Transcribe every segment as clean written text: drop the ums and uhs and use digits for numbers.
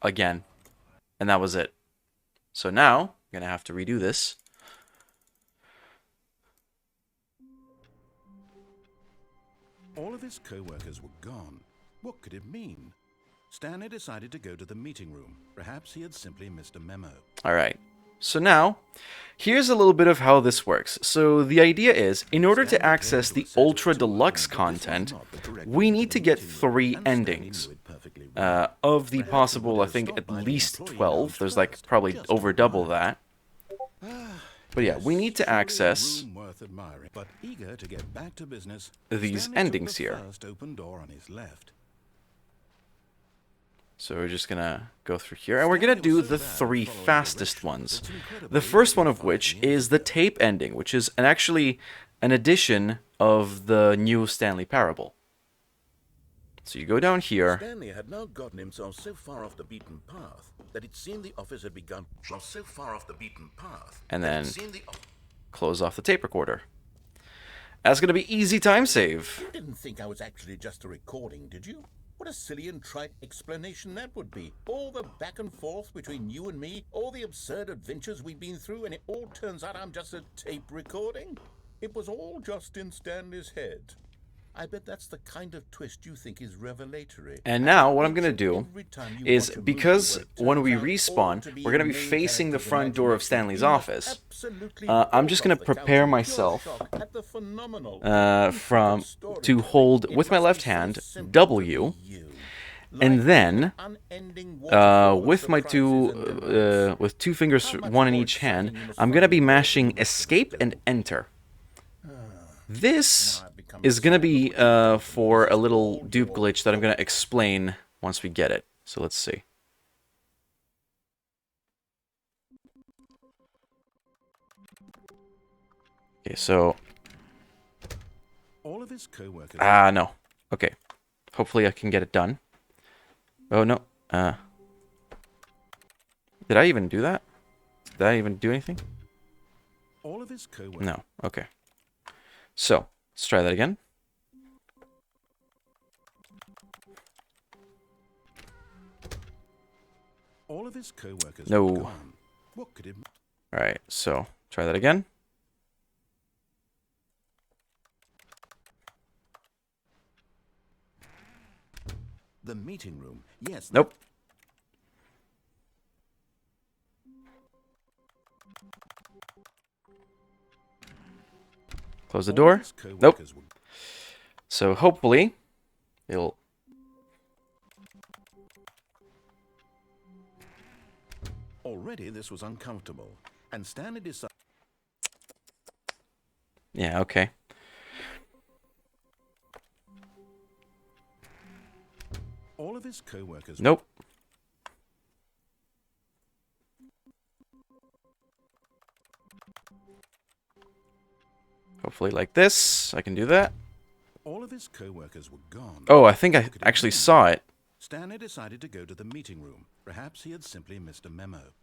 again. And that was it. So now, I'm going to have to redo this. All of his co-workers were gone. What could it mean? Stanley decided to go to the meeting room. Perhaps he had simply missed a memo. All right. So now, here's a little bit of how this works. So the idea is, in order to access the Ultra Deluxe content, we need to get 3 endings. Of the possible, I think, at least 12. There's like probably over double that. But yeah, we need to access these endings here. So we're just gonna go through here, and we're gonna do the 3 fastest ones. The first one of which is the tape ending, which is actually an addition of the new Stanley Parable. So you go down here. Stanley had now gotten himself so far off the beaten path that it seemed the office had begun so far off the beaten path. And then close off the tape recorder. That's gonna be easy time save. You didn't think I was actually just a recording, did you? What a silly and trite explanation that would be. All the back and forth between you and me, all the absurd adventures we've been through, and it all turns out I'm just a tape recording? It was all just in Stanley's head. I bet that's the kind of twist you think is revelatory. And now what I'm going to do is, because when we respawn, we're going to be facing the front door of Stanley's office, I'm just going to prepare myself to hold with my left hand W, and then with my with 2 fingers, 1 in each hand, I'm going to be mashing escape and enter. This is going to be for a little dupe glitch that I'm going to explain once we get it. So let's see. Okay, so... all of his co-workers... no. Okay. Hopefully I can get it done. Oh, no. Did I even do that? Did I even do anything? All of his co-workers... No. Okay. So... let's try that again. All of his co-workers no. were gone. What could it... All right, so try that again. The meeting room. Yes. Nope. Close the door. Nope. So hopefully it'll... already this was uncomfortable, and Stanley decided... yeah, okay. all of his co-workers... nope. Hopefully like this, I can do that. all of his co-workers were gone. Oh, I think I actually saw it. Stanley decided to go to the meeting room. Perhaps he had simply missed a memo.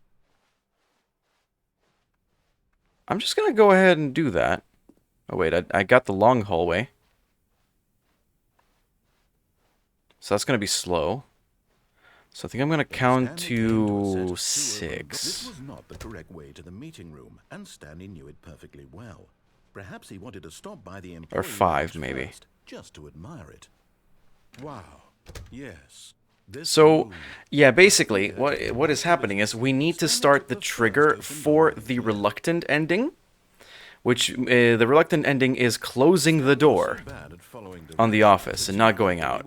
I'm just gonna go ahead and do that. Oh wait, I got the long hallway. So that's gonna be slow. So I think I'm gonna count to 6. This was not the correct way to the meeting room, and Stanley knew it perfectly well. Perhaps he wanted to stop by the employee or 5 maybe. First, just to admire it. Wow. Yes. So, yeah, basically, what is happening is we need to start the trigger for the reluctant ending, which the reluctant ending is closing the door on the office and not going out.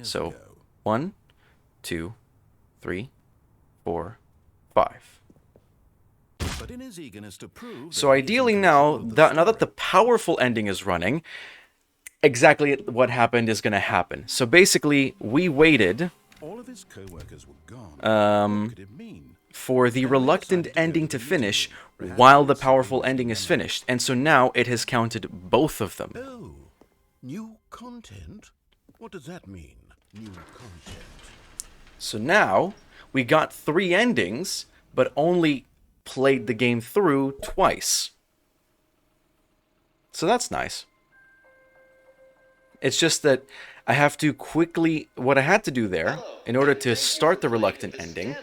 So, 1, 2, 3, 4, 5. But in his eagerness to prove so ideally now that the powerful ending is running, exactly what happened is going to happen. So basically, we waited all of his co-workers were gone. What could it mean? For the reluctant ending to finish while the powerful ending is finished. And so now it has counted both of them. Oh, new content? What does that mean, new content? So now we got 3 endings, but only played the game through twice. So that's nice. It's just that I have to quickly... What I had to do there, in order to start the reluctant ending,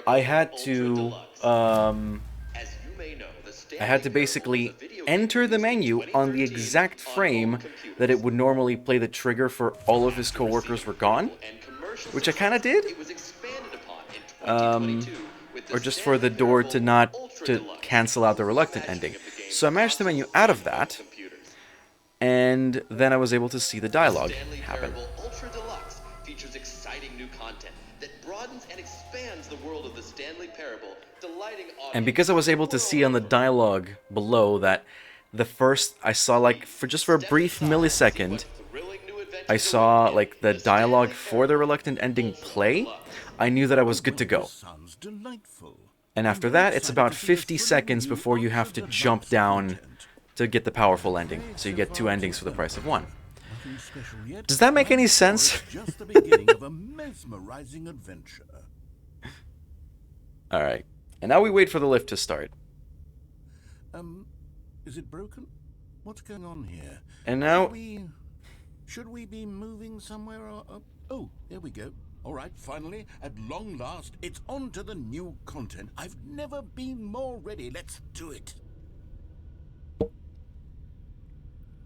I had to... I had to basically enter the menu on the exact frame that it would normally play the trigger for all of his coworkers were gone, which I kind of did. Or just for the door to not to cancel out the reluctant ending. So I mashed the menu out of that, and then I was able to see the dialogue happen. Ultra Deluxe features exciting new content that broadens and expands the world of the Stanley Parable, delighting And because I was able to see on the dialogue below that the first I saw, like, for a brief millisecond, I saw like the dialogue for the reluctant ending play, I knew that I was good to go. And after that, it's about 50 seconds before you have to jump down to get the powerful ending. So you get 2 endings for the price of 1. Does that make any sense? Just the beginning of a mesmerizing adventure. Alright. And now we wait for the lift to start. Is it broken? What's going on here? And now... Should we be moving somewhere? Oh, there we go. All right, finally, at long last, it's on to the new content. I've never been more ready. Let's do it.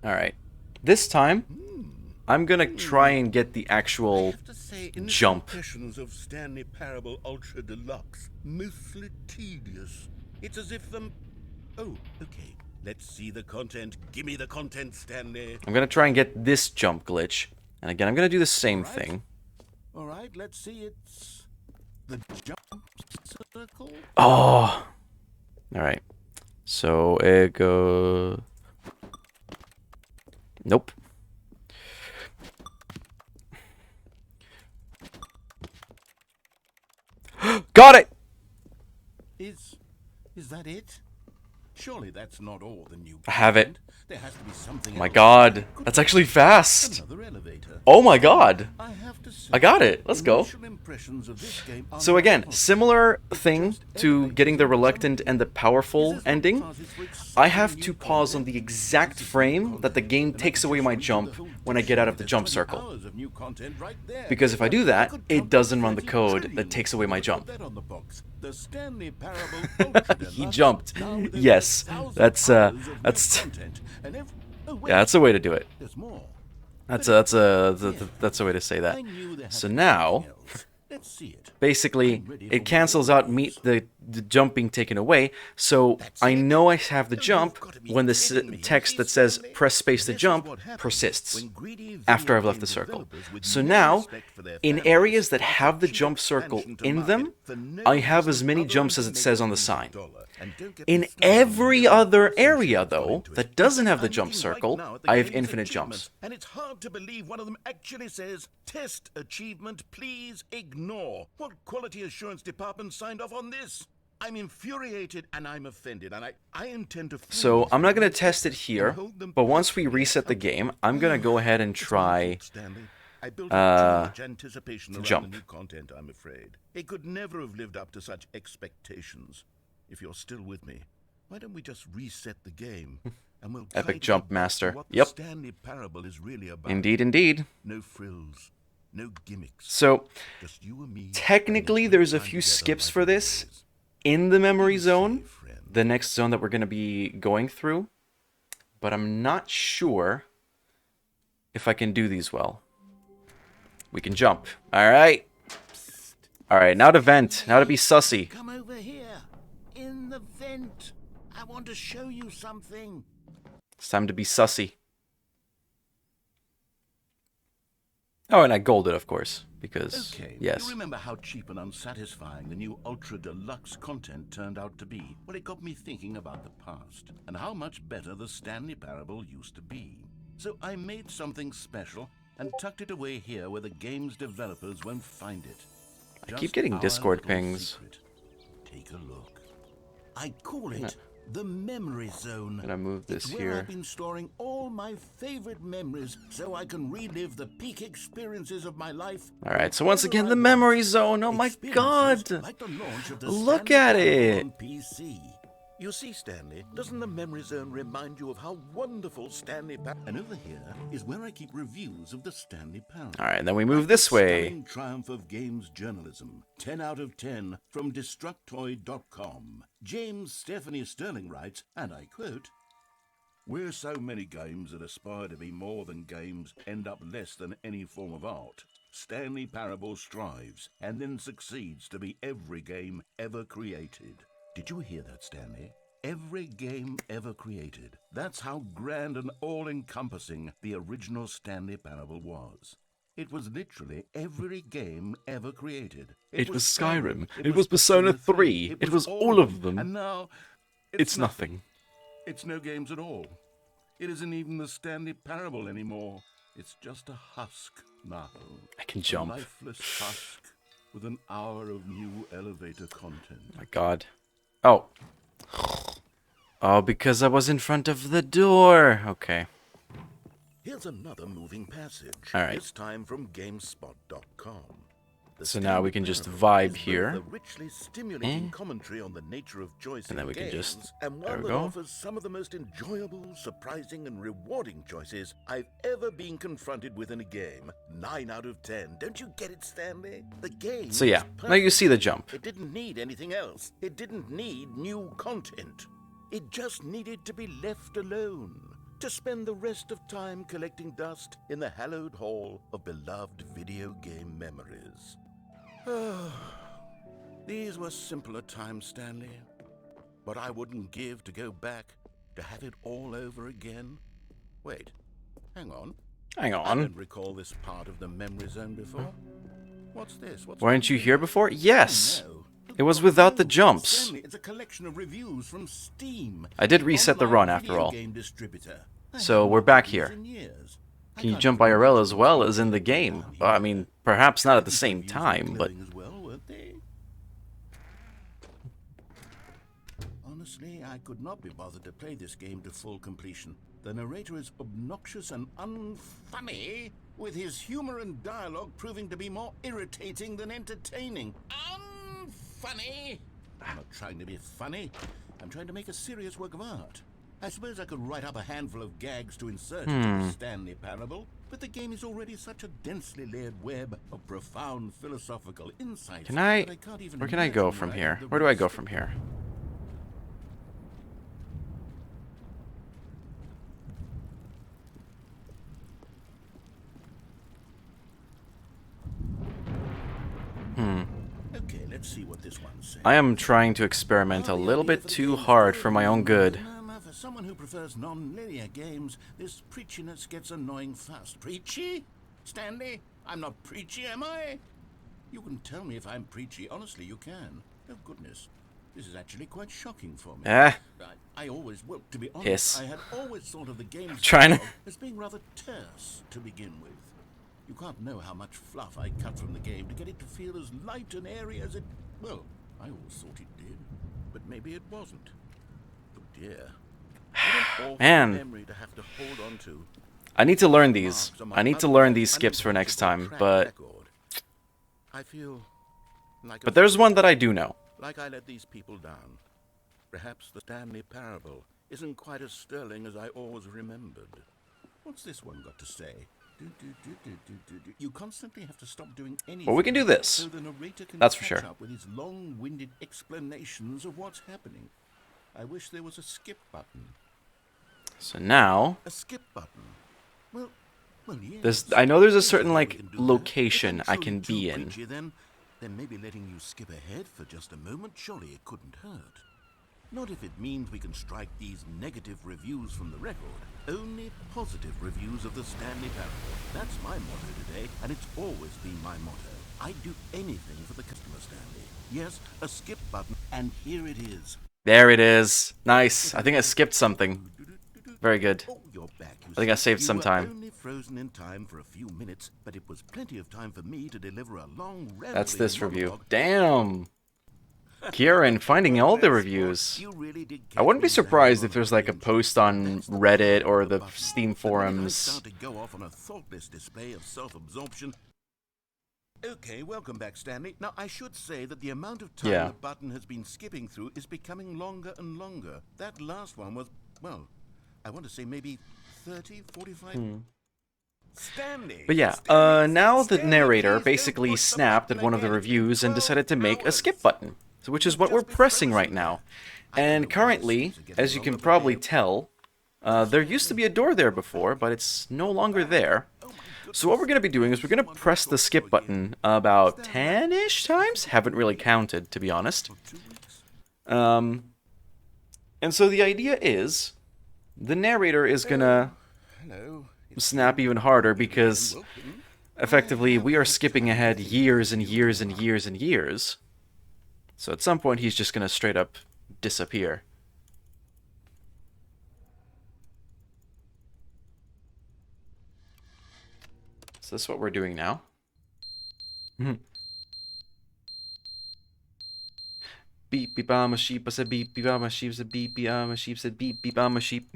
Alright. This time, I'm gonna try and get the actual jump. Impressions of Stanley Parable Ultra Deluxe, mostly tedious. It's as if them... Oh, okay. Let's see the content. Give me the content, Stanley. I'm gonna try and get this jump glitch. And again, I'm gonna do the same thing. All right, let's see. It's the jump circle. Oh! Alright. So, it goes... Nope. Got it! Is that it? Surely that's not all the new content. I have it. There has to be something Oh my else. god. That's actually fast. Another elevator. Oh my god. I have to say, I got it. Let's go. initial impressions of this game are So again, not similar thing to getting the reluctant and the powerful ending. I have to pause on the exact frame that the game takes away my jump when I get out of the jump circle. hours of new content right there. Because if I do that, it doesn't run the code that takes away my jump. That on the box. The Stanley Parable Ultra He Deluxe. jumped. Now there's Yes, 1,000 that's hours of new that's content. And oh, wait, yeah, that's a way to do it. there's more. That's a way to say that. I knew there had So to be now, something else. Let's see it. basically, it cancels out the jump being taken away, so I know I have the jump when the text that says press space to jump persists after I've left the circle. So now, in areas that have the jump circle in them, I have as many jumps as it says on the sign. In every other area, though, that doesn't have the jump circle, I have infinite jumps. And it's hard to believe one of them actually says, test achievement, please ignore. What quality assurance department signed off on this? I'm infuriated and I'm offended, and I intend to... So I'm not going to test it here, but once we reset the game, I'm going to go ahead and try I built up too much anticipation around jump. the new content, I'm afraid. It could never have lived up to such expectations. If you're still with me, why don't we just reset the game and we'll Epic tidy jump up to master. what Yep. the Stanley Parable is really about. Indeed, indeed. No frills, no gimmicks. So Just you and me. technically, there's a few skips for this in the memory zone, the next zone that we're going to be going through, but I'm not sure if I can do these well. We can jump. All right. All right, now to vent. Now to be sussy. Come over here. In the vent. I want to show you something. It's time to be sussy. Oh, and I golded, of course, because, Okay, yes. you remember how cheap and unsatisfying the new Ultra Deluxe content turned out to be? Well, it got me thinking about the past and how much better the Stanley Parable used to be. So I made something special and tucked it away here where the game's developers won't find it. I keep Just getting our Discord little pings. secret. Take a look. I call it the memory zone. I'm gonna move this It's where here. I've been storing all my favorite memories so I can relive the peak experiences of my life. All right, so once whenever again, I the want. memory zone. Oh my Experiences god. like the launch of the Look Stanley at Parable it. on PC. You see, Stanley, doesn't the memory zone remind you of how wonderful Stanley Parable? And over here is where I keep reviews of the Stanley Parable. All right, then we move this way. Stunning triumph of games journalism. 10 out of 10 from Destructoid.com. James Stephanie Sterling writes, and I quote, "Where so many games that aspire to be more than games end up less than any form of art, Stanley Parable strives and then succeeds to be every game ever created." Did you hear that, Stanley? Every game ever created. That's how grand and all-encompassing the original Stanley Parable was. It was literally every game ever created. It was Skyrim. It was Persona 3. It was all of them. And now, It's nothing. It's no games at all. It isn't even the Stanley Parable anymore. It's just a husk now. I can jump. A lifeless husk with an hour of new elevator content. My God. Oh. Oh, because I was in front of the door. Okay. Here's another moving passage. All right. This time from GameSpot.com. The So now we Stanley can just Parable vibe is both here. a richly stimulating commentary on the nature of choice And then in we can games, just- and there one we that go. offers some of the most enjoyable, surprising, and rewarding choices I've ever been confronted with in a game. 9 out of 10. Don't you get it, Stanley? The game. So yeah, is now you see the perfect. jump. It didn't need anything else. It didn't need new content. It just needed to be left alone. To spend the rest of time collecting dust in the hallowed hall of beloved video game memories. These were simpler times, Stanley. But I wouldn't give to go back to have it all over again. Wait, hang on. Hang I on. don't recall this part of the memory zone before. What's this? What's Weren't you here before? Yes. No. It was without the jumps. Stanley, it's a collection of reviews from Steam. I did reset the run Online after video all. game distributor. I So haven't we're looked back at here. these in years. I Can you can't jump even IRL remember as well what as in the was game? on Well, I here. mean, perhaps not at the These same reviews were time, but... glowing as well, weren't they? Honestly, I could not be bothered to play this game to full completion. The narrator is obnoxious and unfunny, with his humor and dialogue proving to be more irritating than entertaining. Unfunny? I'm not trying to be funny. I'm trying to make a serious work of art. I suppose I could write up a handful of gags to insert into the Stanley Parable, but the game is already such a densely layered web of profound philosophical insights Can I... that can't even Where can I go imagine from where here? the Where do I go rest from here? Okay, let's see what this one says. I am trying to experiment a little bit too hard for my own good. For someone who prefers non-linear games, this preachiness gets annoying fast. Preachy? Stanley? I'm not preachy, am I? You can tell me if I'm preachy. Honestly, you can. Oh, goodness. This is actually quite shocking for me. I always, well, to be honest, Hiss. I had always thought of the game's Trying to- dialogue as being rather terse to begin with. You can't know how much fluff I cut from the game to get it to feel as light and airy as it... Well, I always thought it did, but maybe it wasn't. Oh dear. What an awful Man. memory to have to hold on to. I need to learn these. Marks on my I need to otherwise learn these skips for next unintelligible time, track but... record. I feel like But there's one that I do know. like I let these people down. Perhaps the Stanley Parable isn't quite as sterling as I always remembered. What's this one got to say? You constantly have to stop doing anything. Well, we can do this. So the narrator can That's for catch sure. up with his long-winded explanations of what's happening. I wish there was a skip button. So now... A skip button. Well, yes. I know there's a certain, We like, can do that. location If I'm I can truly be too in. preachy, then maybe letting you skip ahead for just a moment, surely it couldn't hurt. Not if it means we can strike these negative reviews from the record. Only positive reviews of the Stanley Parable. That's my motto today, and it's always been my motto. I'd do anything for the customer, Stanley. Yes, a skip button, and here it is. There it is. Nice. I think I skipped something. Very good. Oh, you're back. You I think I see. saved some You were time. only frozen in time for a few minutes, but it was plenty of time for me to deliver a long That's rambling this review. monologue. Damn. Kieran finding all the reviews. You really did I wouldn't be catch me surprised rambling if there's on like a the post on That's the Reddit power or of the button. Steam The minute I forums. start to go off on a thoughtless display of self-absorption, Okay, welcome back, Stanley. Now, I should say that the amount of time Yeah. the button has been skipping through is becoming longer and longer. That last one was, well, I want to say maybe 30, 45... Stanley! But yeah, now the narrator basically snapped at one of the reviews and decided to make a skip button, which is what we're pressing right now. And currently, as you can probably tell, there used to be a door there before, but it's no longer there. So what we're going to be doing is we're going to press the skip button about 10-ish times? Haven't really counted, to be honest. And so the idea is, the narrator is going to snap even harder because, effectively, we are skipping ahead years and years and years and years. So at some point, he's just going to straight up disappear. So that's what we're doing now. Beep beep I'm a sheep, I said beep beep I'm a sheep, said beep beep I'm a sheep, said beep beep I'm a sheep.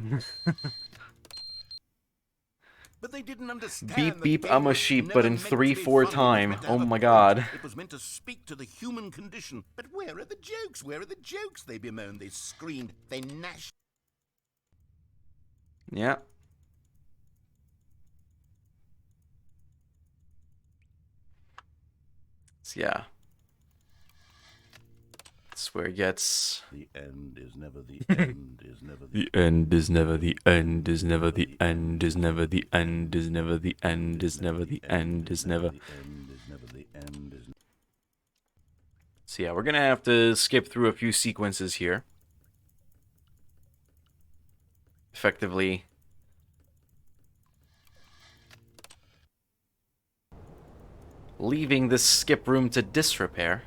But they didn't understand. Beep beep I'm a sheep, but in 3/4 time. Oh my god. It was meant to speak to the human condition. But where are the jokes? Where are the jokes? They bemoaned, they screamed, they gnashed. Yeah. So yeah. That's where it gets... The end is never the end, is never the... The end is never the end, is never the end, is never the end, is never the end, is never the end, is never... So yeah, we're gonna have to skip through a few sequences here. Effectively... leaving this skip room to disrepair.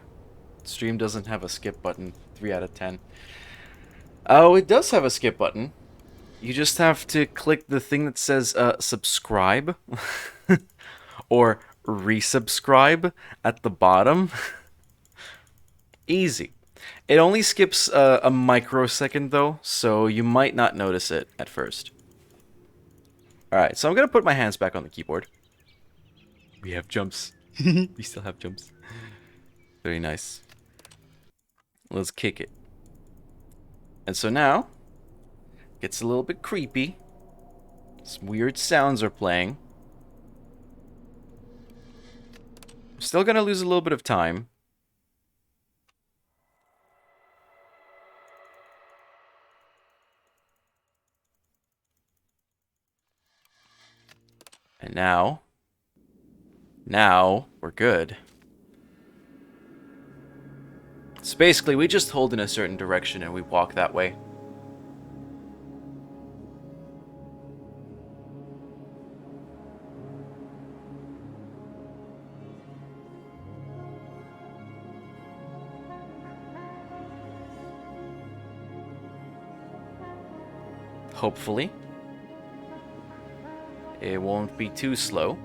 Stream doesn't have a skip button. 3 out of 10. Oh, it does have a skip button. You just have to click the thing that says subscribe or resubscribe at the bottom. Easy. It only skips a microsecond though, so you might not notice it at first. Alright, so I'm gonna put my hands back on the keyboard. We have jumps. We still have jumps. Very nice. Let's kick it. And so now, gets a little bit creepy. Some weird sounds are playing. Still gonna lose a little bit of time. And now we're good. So basically, we just hold in a certain direction and we walk that way. Hopefully. It won't be too slow.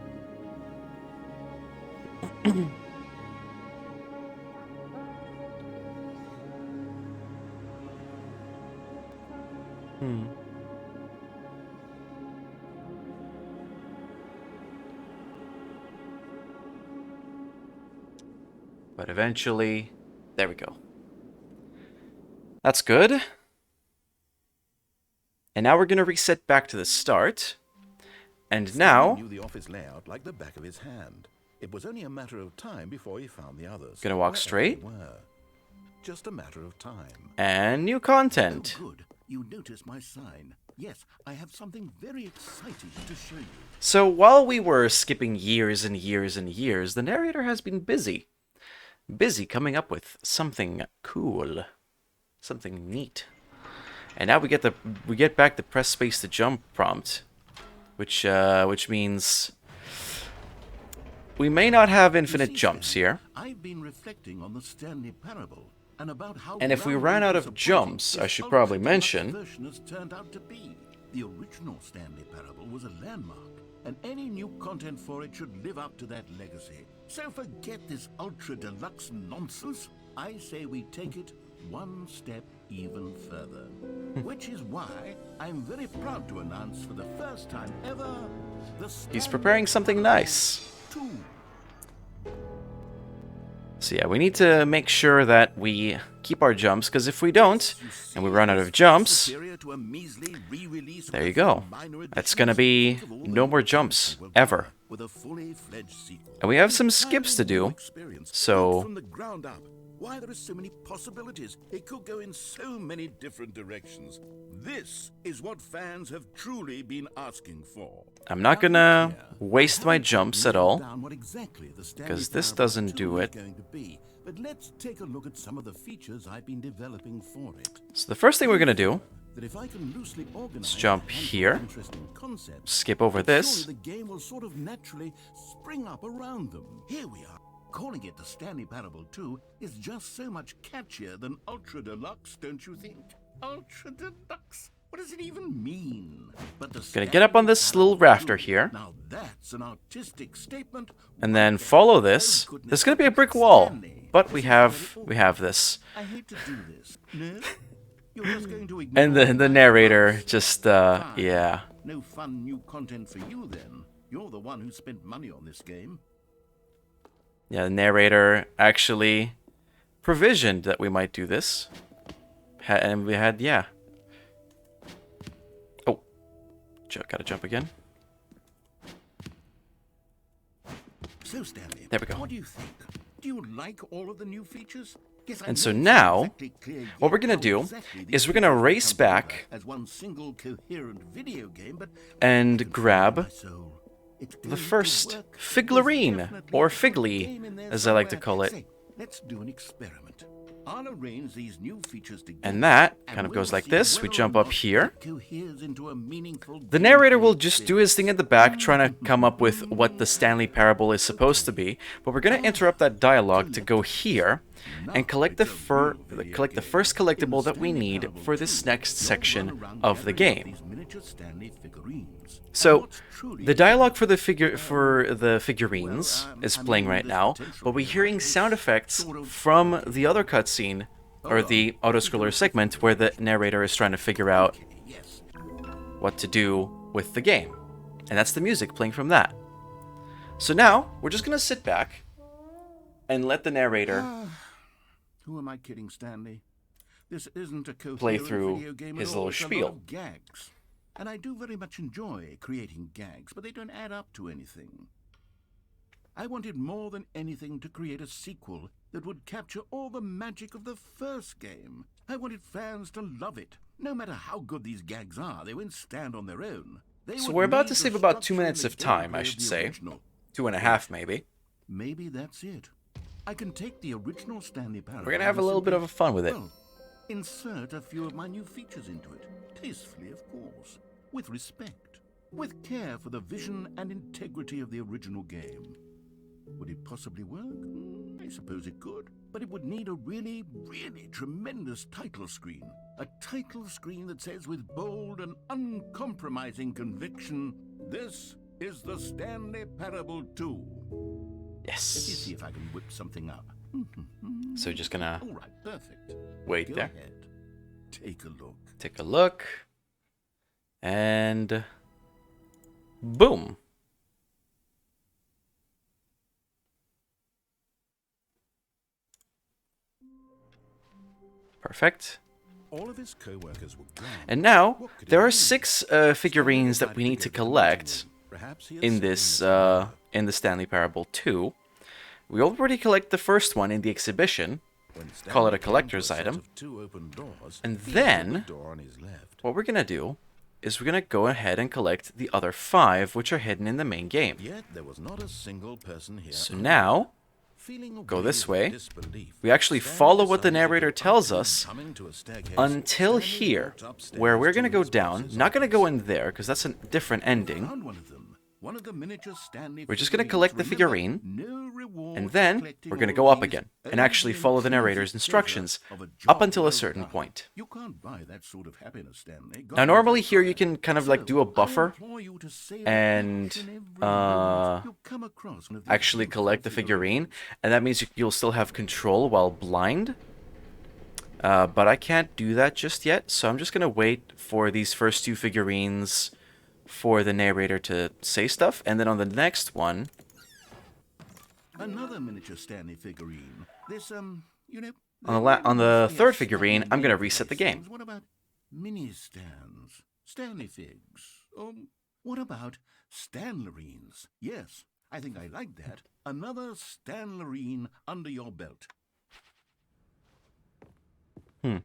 But eventually, there we go. That's good. And now we're going to reset back to the start. And now... He knew the office layout like the back of his hand. It was only a matter of time before he found the others. Gonna walk straight. Just a matter of time. And new content. Oh, good. You noticed my sign. Yes, I have something very exciting to show you. So while we were skipping years and years and years, the narrator has been busy. Busy coming up with something cool. Something neat. And now we get back the press space to jump prompt. Which means we may not have infinite jumps here. I've been reflecting on the Stanley parable and about how And if we ran out of jumps, I should probably mention version has turned out to be. The original Stanley parable was a landmark, and any new content for it should live up to that legacy. So forget this ultra deluxe nonsense. I say we take it one step even further. Which is why I'm very proud to announce for the first time ever the he's preparing something nice. 2. So yeah, we need to make sure that we keep our jumps, because if we don't, and we run out of jumps, there you go. That's gonna be no more jumps, ever. And we have some skips to do, so... From the ground up. Why, there are so many possibilities. It could go in so many different directions. This is what fans have truly been asking for. I'm not gonna waste my jumps at all, because this doesn't do it. But let's take a look at some of the features I've been developing for it. So the first thing we're gonna do, That if I can loosely organize let's jump here, interesting concepts, skip over this. surely the game will sort of naturally spring up around them. Here we are. Calling it the Stanley Parable 2 is just so much catchier than Ultra Deluxe, don't you think? Ultra Deluxe? What does it even mean? But the Gonna get up on this little rafter here, now that's an artistic statement. and then follow this. There's gonna be a brick wall, but we have this. I hate to do this. No? You're just going to ignore And the narrator just, yeah. No fun new content for you then. You're the one who spent money on this game. Yeah, the narrator actually provisioned that we might do this. And we had, yeah. Oh. Gotta jump again. So, Stanley, There we go. what do you think? Do you like all of the new features? Yes, I And know so it's not now, exactly clear what we're yet gonna how do exactly is these we're gonna features race come together back as one single coherent video game, but and grab my soul, it's the going to first work. figurine, There's definitely or a fun figly, game in there as I like to somewhere. call it. Say, let's do an experiment. I'll arrange these new features together, And that and kind of we'll goes like see this. We whether or jump up not here. it coheres into a meaningful The narrator will gameplay just do his thing at the back, trying to come up with what the Stanley Parable is supposed to be. But we're gonna interrupt that dialogue to go here and collect the first collectible that we need for this next section of the game. So, the dialogue for the figurines is playing right now, but we're hearing sound effects from the other cutscene, or the auto-scroller segment, where the narrator is trying to figure out what to do with the game. And that's the music playing from that. So now, we're just gonna sit back and let the narrator Who am I kidding, Stanley? This isn't a coherent play through video game his at all. little It's a lot spiel. of gags. And I do very much enjoy creating gags, but they don't add up to anything. I wanted more than anything to create a sequel that would capture all the magic of the first game. I wanted fans to love it. No matter how good these gags are, they won't stand on their own. They So would we're about need to the save about 2 structure and minutes the of time, gameplay I of should the say. original. 2.5 maybe. Maybe that's it. I can take the original Stanley Parable. We're gonna have a little bit of fun with it. Well, insert a few of my new features into it. Tastefully, of course. With respect. With care for the vision and integrity of the original game. Would it possibly work? I suppose it could. But it would need a really, really tremendous title screen. A title screen that says with bold and uncompromising conviction, "This is the Stanley Parable 2. Let me see Yes. if I can whip something up. So just gonna All right, perfect. wait Go there. ahead. Take a look. Take a look. And boom. Perfect. All of his co-workers were gone. And now What could it there are mean? 6 figurines that we need to collect Perhaps he in had this seen in the Stanley Parable 2. We already collect the first one in the exhibition. When Call it a Stanley came to collector's set item. of 2 open doors, And he then- opened the door on his left. What we're gonna do is we're gonna go ahead and collect the other 5, which are hidden in the main game. Yet there was not a single person here. So now Feeling a go wave this of way. disbelief, we actually Stanley follow what the decided to narrator get tells up and us coming to a staircase, until Stanley here, walked upstairs where we're to gonna go his down. boss's Not gonna office. go in there because that's a different ending. Found one of them. One of the miniature Stanley We're just gonna figurines. collect the Remember, figurine, no reward and for then collecting we're gonna all go up these, again and only actually the follow the intrinsic narrator's pleasure instructions of a up job until a well certain done. point. You can't buy that sort of happiness, Stanley. Now God normally knows here I you tried. can kind of like do a So, I buffer implore you to savor and, each every moment you come across one of these actually beautiful collect the figurine, figurines. and that means you'll still have control while blind. But I can't do that just yet, so I'm just gonna wait for these first 2 figurines for the narrator to say stuff, and then on the next one, Another miniature Stanley figurine. This, you know... On the third figurine, I'm gonna reset the game. What about mini stands? Stanley figs? What about Stanlerines? Yes, I think I like that. Another Stanlerine under your belt. And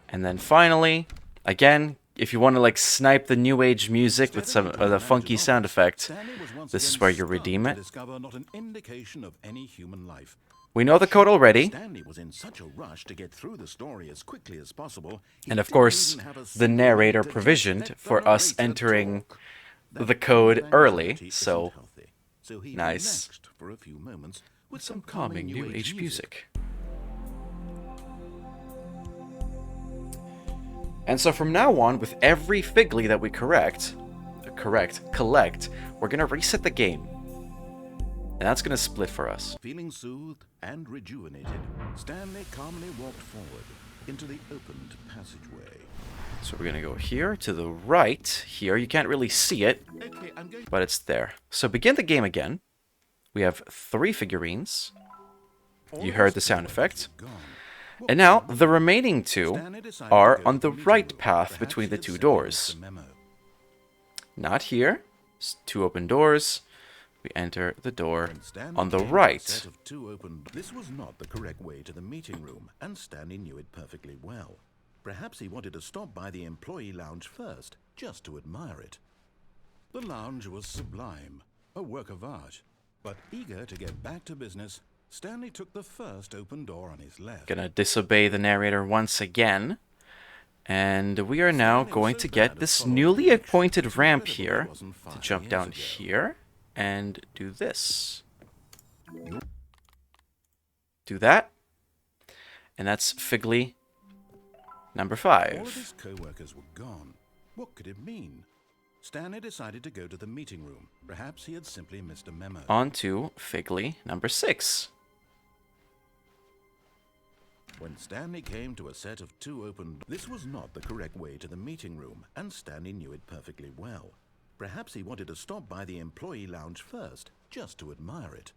then finally, again, if you want to like snipe the new age music with some of the funky sound effect, this is where you redeem it. Not an indication of any human life. We know the code already. Stanley was in such a rush to get through the story as quickly as possible. And of course, the narrator provisioned for us entering the code early, so nice. For a few moments With some calming new age music. And so from now on, with every Figly that we collect, we're gonna reset the game. And that's gonna split for us. Feeling soothed and rejuvenated, Stanley calmly walked forward into the opened passageway. So we're gonna go here to the right. Here, you can't really see it, Okay, I'm going. but it's there. So begin the game again. We have 3 figurines. You heard the sound effect. And now, the remaining 2 are on the right path between the 2 doors. Not here. It's 2 open doors. We enter the door on the right. This was not the correct way to the meeting room, and Stanley knew it perfectly well. Perhaps he wanted to stop by the employee lounge first, just to admire it. The lounge was sublime, a work of art. But eager to get back to business, Stanley took the first open door on his left. Gonna disobey the narrator once again. And we are now going to get this newly appointed ramp here to jump down here and do this. Do that. And that's Figly number 5. All of his co-workers were gone. What could it mean? Stanley decided to go to the meeting room. Perhaps he had simply missed a memo. On to Figly number 6. When Stanley came to a set of 2 open... This was not the correct way to the meeting room, and Stanley knew it perfectly well. Perhaps he wanted to stop by the employee lounge first, just to admire it.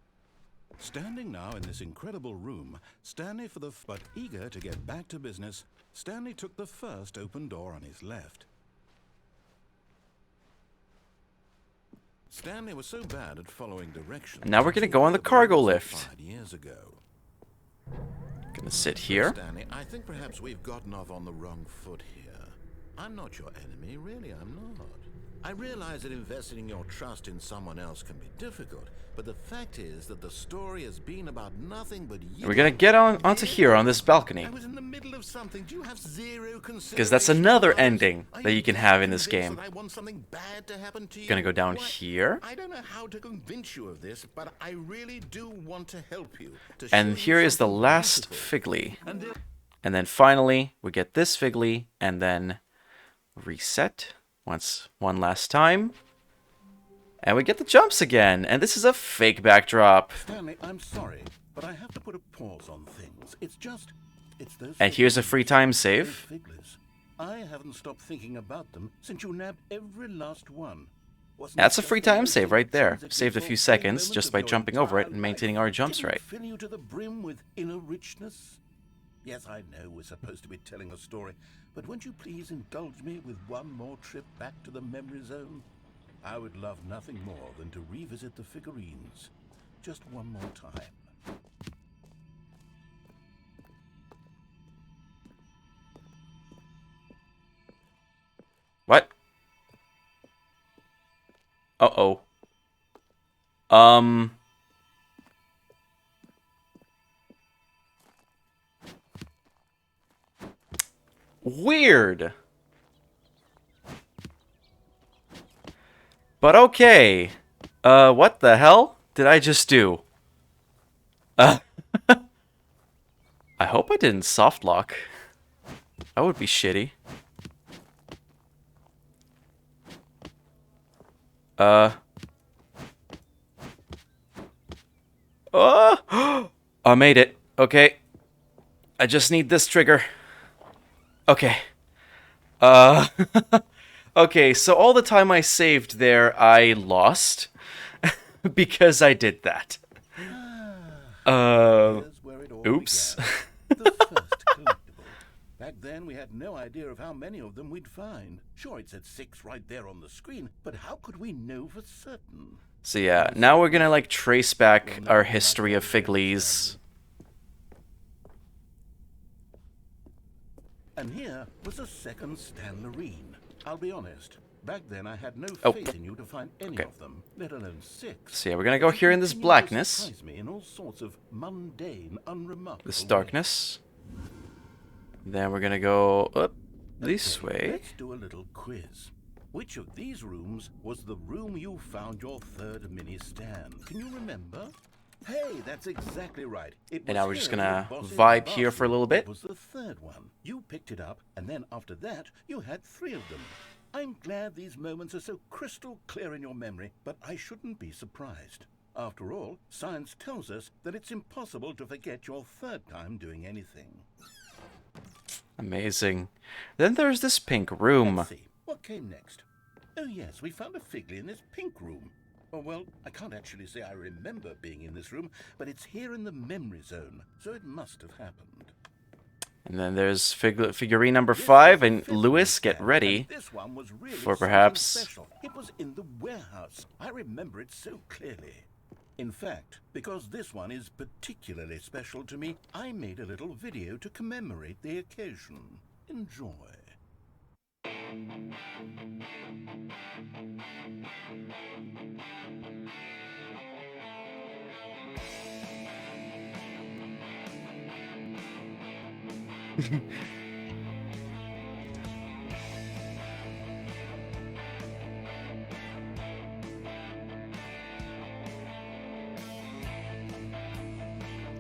Standing now in this incredible room, but eager to get back to business, Stanley took the first open door on his left. Stanley was so bad at following directions. And now we're gonna go on the cargo lift. 5 years ago. Gonna sit here. Stanley, I think perhaps we've gotten off on the wrong foot here. I'm not your enemy, really, I'm not. I realize that investing your trust in someone else can be difficult, but the fact is that the story has been about nothing but you. We're gonna get onto here on this balcony. I was in the middle of something. Do you have zero consideration? Because that's another ending that you can have in this game. I want something bad to happen to you. Gonna go down Why- here. I don't know how to convince you of this, but I really do want to help you. To And show here you is the something last beautiful. Figly. And there- And then finally, we get this Figly, and then reset one last time. And we get the jumps again, and this is a fake backdrop. Stanley, I'm sorry, but I have to put a pause on things. It's those. And here's a Figleys. free time Those save. Figleys. I haven't stopped thinking about them since you nabbed every last one. Wasn't That's it a just free the time way save right there. things that Saved a you few thought seconds moments just of by your jumping over it entire and maintaining life our jumps didn't right. Fill you to the brim with inner richness. Yes, I know we're supposed to be telling a story, but won't you please indulge me with one more trip back to the memory zone? I would love nothing more than to revisit the figurines. Just one more time. What? Uh-oh. Weird. But okay. What the hell did I just do? I hope I didn't soft lock. That would be shitty. Oh! I made it. Okay. I just need this trigger. Okay. Okay, so all the time I saved there, I lost. Because I did that. Here's where all Oops. began. The first collectible. Back then, we had no idea of how many of them we'd find. Sure, it said 6 right there on the screen, but how could we know for certain? So yeah, now we're gonna like trace back our history of Figley's. And here was a second Stanley. I'll be honest. Back then, I had no Oh. faith in you to find any of them, let alone 6. So yeah, we're gonna go here in this You blackness, surprise me in all sorts of mundane, unremarkable this ways. darkness. Then we're gonna go up this Okay, way. Let's do a little quiz. Which of these rooms was the room you found your third mini stand? Can you remember? Hey, that's exactly right. It And was now we're just here gonna in the boss's vibe here for a bathroom. little bit. It was the third one. You picked it up, and then after that, you had 3 of them. I'm glad these moments are so crystal clear in your memory, but I shouldn't be surprised. After all, science tells us that it's impossible to forget your third time doing anything. Amazing. Then there's this pink room. Let's see, what came next? Oh yes, we found a Figley in this pink room. Oh well, I can't actually say I remember being in this room, but it's here in the memory zone, so it must have happened. And then there's figurine number 5, and Lewis, get ready And this one was really for something perhaps... special. It was in the warehouse. I remember it so clearly. In fact, because this one is particularly special to me, I made a little video to commemorate the occasion. Enjoy.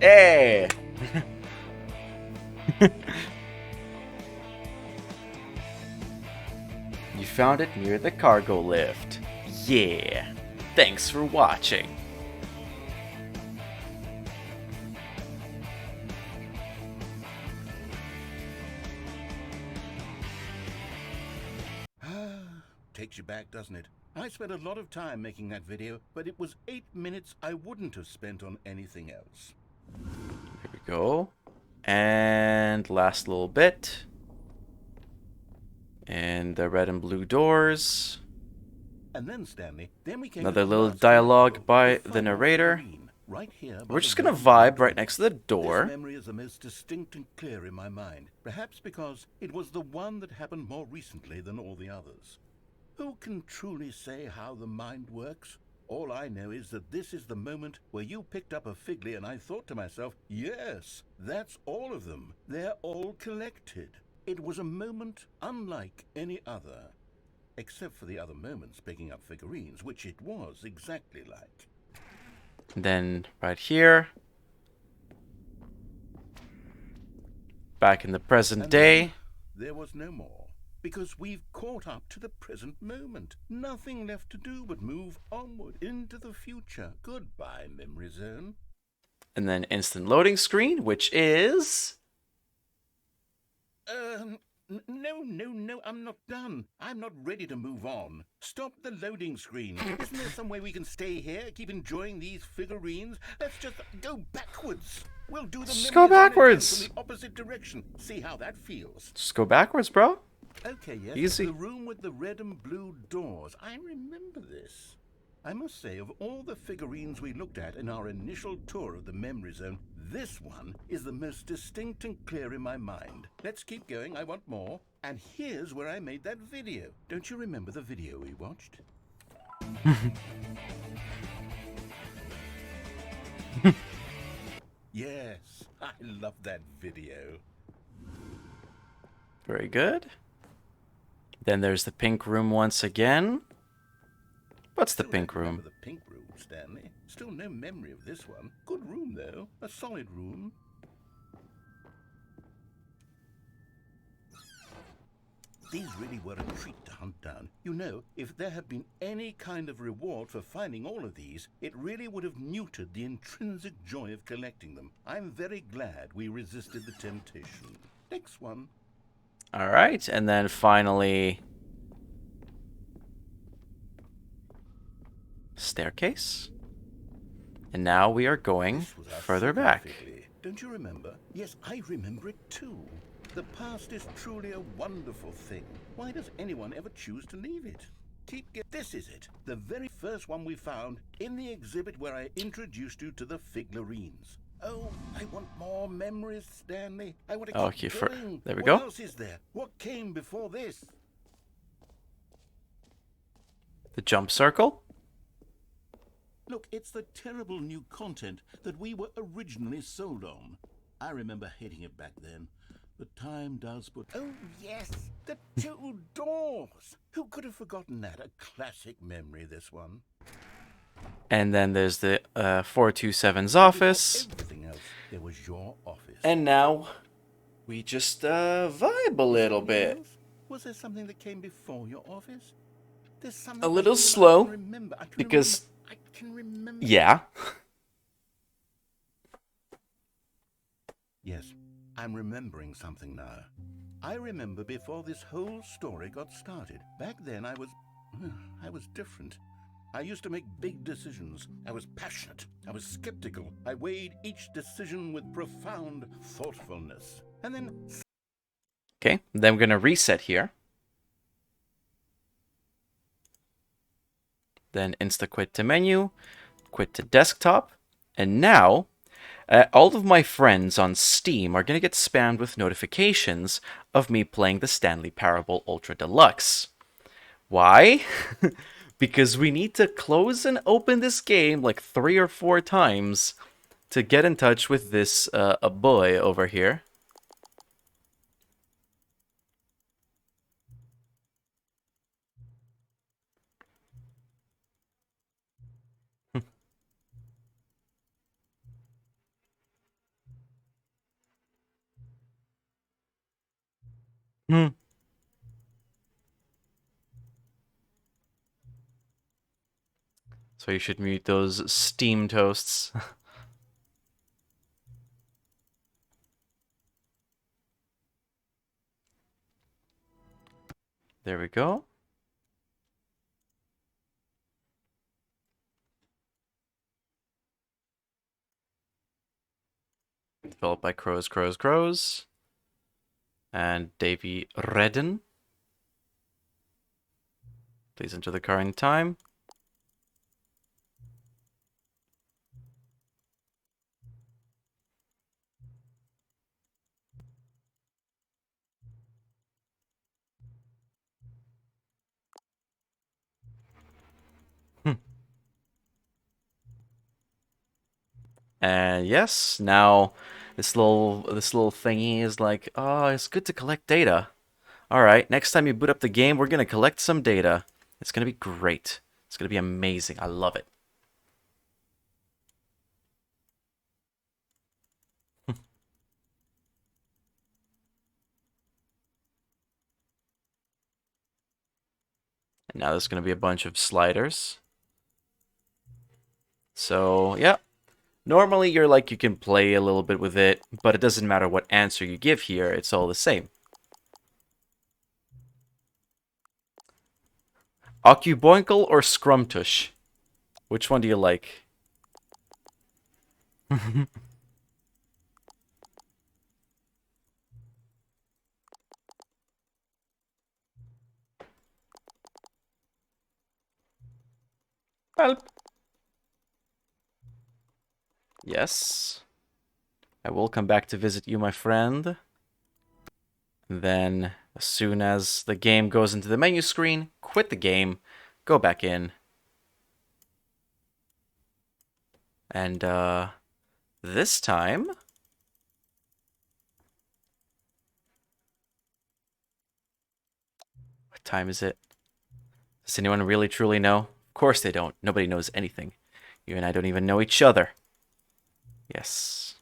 Hey! You found it near the cargo lift. Yeah. Thanks for watching. Takes you back, doesn't it? I spent a lot of time making that video, but it was 8 minutes I wouldn't have spent on anything else. Here we go. And last little bit. And the red and blue doors. And then, Stanley, then we came Another to the little last dialogue collectible, by the the final narrator. figurine, right here by We're the just gonna red and vibe blue right next to the door. This memory is the most distinct and clear in my mind, perhaps because it was the one that happened more recently than all the others. Who can truly say how the mind works? All I know is that this is the moment where you picked up a Figley and I thought to myself, yes, that's all of them. They're all collected. It was a moment unlike any other. Except for the other moments picking up figurines, which it was exactly like. Then right here. Back in the present And day. then there was no more. Because we've caught up to the present moment. Nothing left to do but move onward into the future. Goodbye, memory zone. And then instant loading screen, which is... No, I'm not done. I'm not ready to move on. Stop the loading screen. Isn't there some way we can stay here, keep enjoying these figurines? Let's just go backwards. We'll do the Just memory go zone again backwards. from the opposite direction. See how that feels. Just go backwards, bro. Okay, yes. Easy. The room with the red and blue doors. I remember this. I must say, of all the figurines we looked at in our initial tour of the memory zone, this one is the most distinct and clear in my mind. Let's keep going. I want more. And here's where I made that video. Don't you remember the video we watched? Yes, I love that video. Very good. Then there's the pink room once again. What's the Still pink don't remember room? The pink room, Stanley. Still no memory of this one. Good room, though. A solid room. These really were a treat to hunt down. You know, if there had been any kind of reward for finding all of these, it really would have neutered the intrinsic joy of collecting them. I'm very glad we resisted the temptation. Next one. All right, and then finally... staircase. And now we are going This was our further second back. Figley. Don't you remember? Yes, I remember it too. The past is truly a wonderful thing. Why does anyone ever choose to leave it? This is it. The very first one we found in the exhibit where I introduced you to the figurines. Oh, I want more memories, Stanley. I want to keep going. There we What go. else is there? What came before this? The jump circle? Look, it's the terrible new content that we were originally sold on. I remember hating it back then. But time does put... Oh, yes, the two doors. Who could have forgotten that? A classic memory, this one. And then there's the 427's office. Everything else, there was your office. And now we just vibe a little bit. Was there something that came before your office? There's something A little slow, because... I can remember. Yeah. Yes, I'm remembering something now. I remember before this whole story got started. Back then I was different. I used to make big decisions. I was passionate. I was skeptical. I weighed each decision with profound thoughtfulness. And then... Okay, then we're going to reset here. Then insta-quit to menu, quit to desktop, and now all of my friends on Steam are going to get spammed with notifications of me playing the Stanley Parable Ultra Deluxe. Why? Because we need to close and open this game like 3 or 4 times to get in touch with this a boy over here. Hmm. So you should mute those Steam toasts. There we go. Developed by Crows. And Davey Redden. Please enter the current time. And yes, now this little thingy is like, oh, it's good to collect data. All right, next time you boot up the game, we're gonna collect some data. It's gonna be great. It's gonna be amazing. I love it. And now there's gonna be a bunch of sliders. So yeah, normally you're like you can play a little bit with it, but it doesn't matter what answer you give here. It's all the same. Occuboinkle or Scrumtush? Which one do you like? Help. Yes. I will come back to visit you, my friend. And then, as soon as the game goes into the menu screen, quit the game, go back in. And, this time... What time is it? Does anyone really truly know? Of course they don't. Nobody knows anything. You and I don't even know each other. Yes.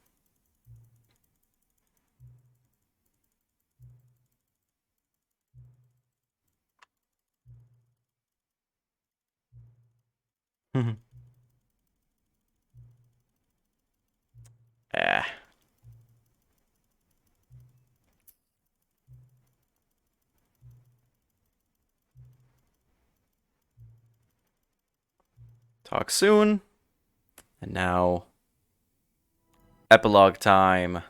Ah. Talk soon. And now... Epilogue time.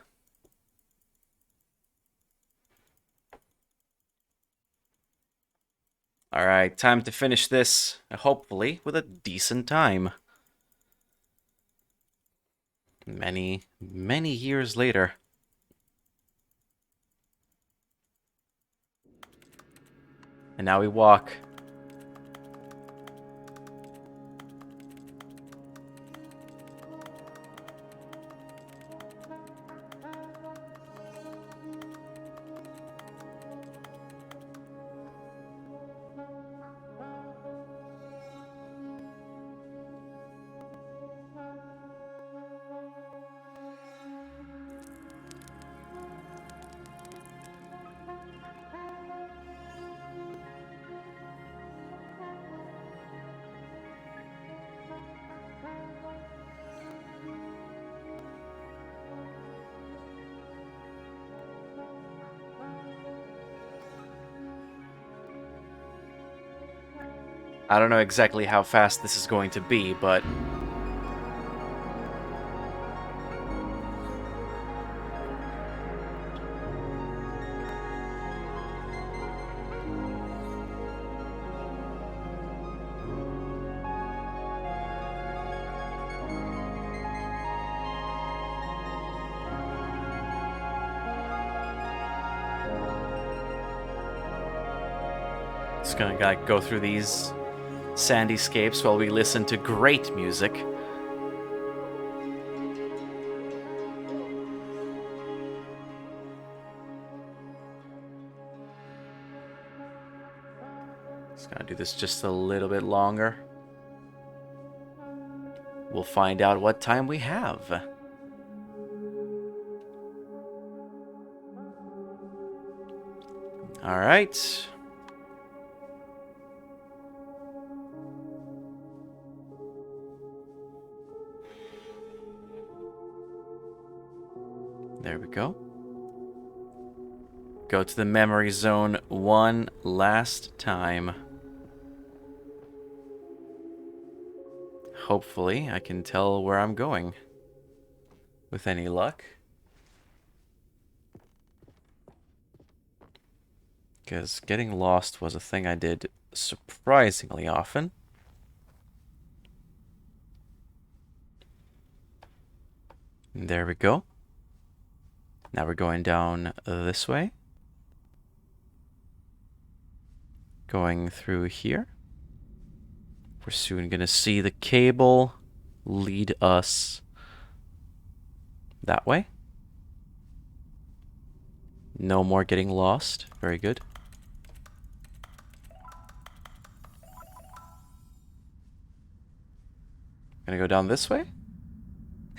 Alright, time to finish this, hopefully with a decent time. Many, many years later. And now we walk. I don't know exactly how fast this is going to be, but... just gonna go through these sandyscapes while we listen to great music. Just gonna do this just a little bit longer. We'll find out what time we have. All right. There we go. Go to the memory zone one last time. Hopefully, I can tell where I'm going. With any luck. Because getting lost was a thing I did surprisingly often. There we go. Now we're going down this way. Going through here. We're soon gonna see the cable lead us that way. No more getting lost. Very good. Gonna go down this way?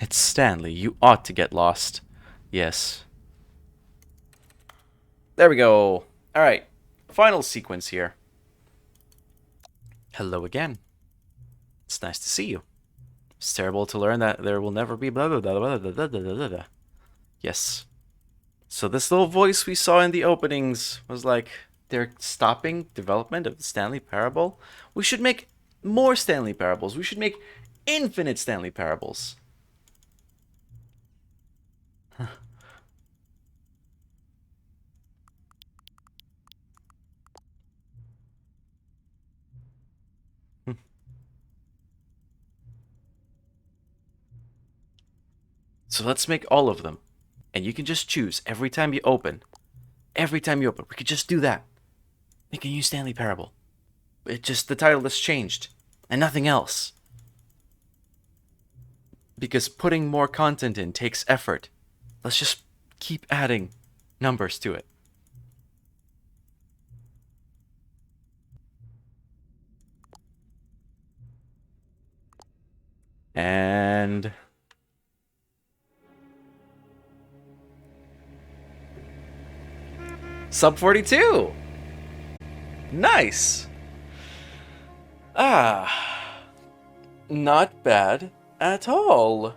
It's Stanley. You ought to get lost. Yes. There we go. Alright. Final sequence here. Hello again. It's nice to see you. It's terrible to learn that there will never be blah blah blah blah blah blah blah blah blah. Yes. So this little voice we saw in the openings was like, they're stopping development of the Stanley Parable. We should make more Stanley Parables. We should make infinite Stanley Parables. So let's make all of them. And you can just choose every time you open. Every time you open. We could just do that. Make a new Stanley Parable. It just, the title has changed. And nothing else. Because putting more content in takes effort. Let's just keep adding numbers to it. And... Sub 42! Nice! Ah... Not bad at all.